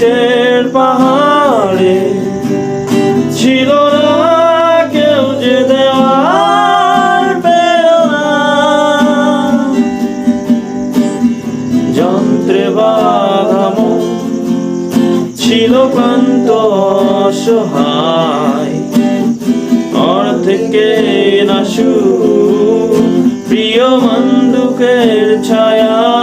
ইটের পাহাড়ে ছিল না কেউ যে দেওয়ার প্রেরণা। যন্ত্রে বাঁধা মন ছিল ক্লান্ত অসহায়, অর্ধেকে নাশু প্রিয় বন্দুকের ছায়া।